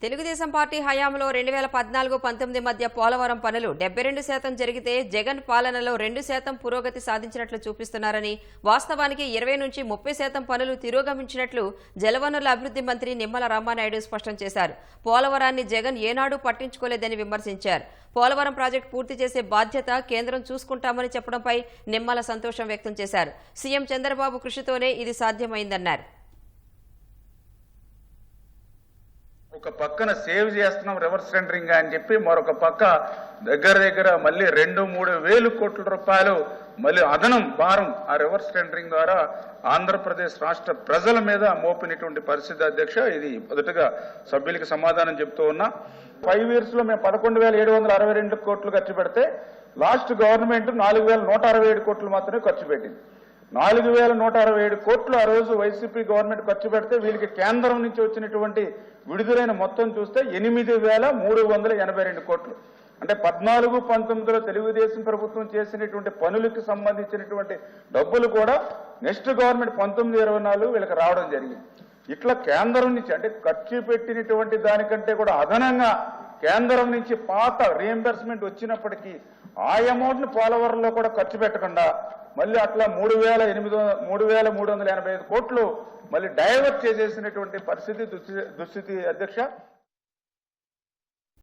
Telugu Desam party హయాంలో 2014-19 మధ్య పోలవరం పనులు 72% జరిగితే జగన్ పాలనలో 2% పురోగతి సాధించినట్లు చూపిస్తున్నారని, వాస్తవానికి 20 నుంచి 30% పనులు తిరోగమించినట్లు జలవనరుల అభివృద్ధి మంత్రి నిమ్మల రామానాయుడు స్పష్టం చేశారు. పోలవరాన్ని జగన్ ఏనాడూ పట్టించుకోలేదని విమర్శించారు. పోలవరం ప్రాజెక్టు పూర్తి చేసే బాధ్యత కేంద్రం చూసుకుంటామని చెప్పడంపై నిమ్మల సంతోషం వ్యక్తం చేశారు. సీఎం చంద్రబాబు కృషితోనే ఇది సాధ్యమైందన్నారు. ఒక పక్కన సేవ్ చేస్తున్నాం రివర్స్ టెండరింగ్ అని చెప్పి మరొక పక్క దగ్గర మళ్ళీ 2-3 వేల కోట్ల రూపాయలు మళ్ళీ అదనం భారం ఆ రివర్స్ టెండరింగ్ ద్వారా ఆంధ్రప్రదేశ్ రాష్ట్ర ప్రజల మీద మోపినటువంటి పరిస్థితి అధ్యక్ష. ఇది మొదటగా సభ్యులకి సమాధానం చెప్తూ ఉన్నా. 5 years లో మేము 11,762 కోట్లు ఖర్చు పెడితే లాస్ట్ గవర్నమెంట్ 4,167 కోట్లు మాత్రమే ఖర్చు పెట్టింది. 4,167 కోట్లు ఆ రోజు వైసీపీ గవర్నమెంట్ ఖర్చు పెడితే వీళ్ళకి కేంద్రం నుంచి వచ్చినటువంటి విడుదలైన మొత్తం చూస్తే 8,382 కోట్లు. అంటే 14-19లో తెలుగుదేశం ప్రభుత్వం చేసినటువంటి పనులకు సంబంధించినటువంటి డబ్బులు కూడా నెక్స్ట్ గవర్నమెంట్ 19-24 వీళ్ళకి రావడం జరిగింది. ఇట్లా కేంద్రం నుంచి అంటే ఖర్చు పెట్టినటువంటి దానికంటే కూడా అదనంగా కేంద్రం నుంచి పాత రీఎంబర్స్మెంట్ వచ్చినప్పటికీ ఆ అమౌంట్ ని పోలవరంలో కూడా ఖర్చు పెట్టకుండా మళ్ళీ అట్లా 3,385 కోట్లు మళ్ళీ డైవర్ట్ చేసేసినటువంటి పరిస్థితి దుస్థితి అధ్యక్ష.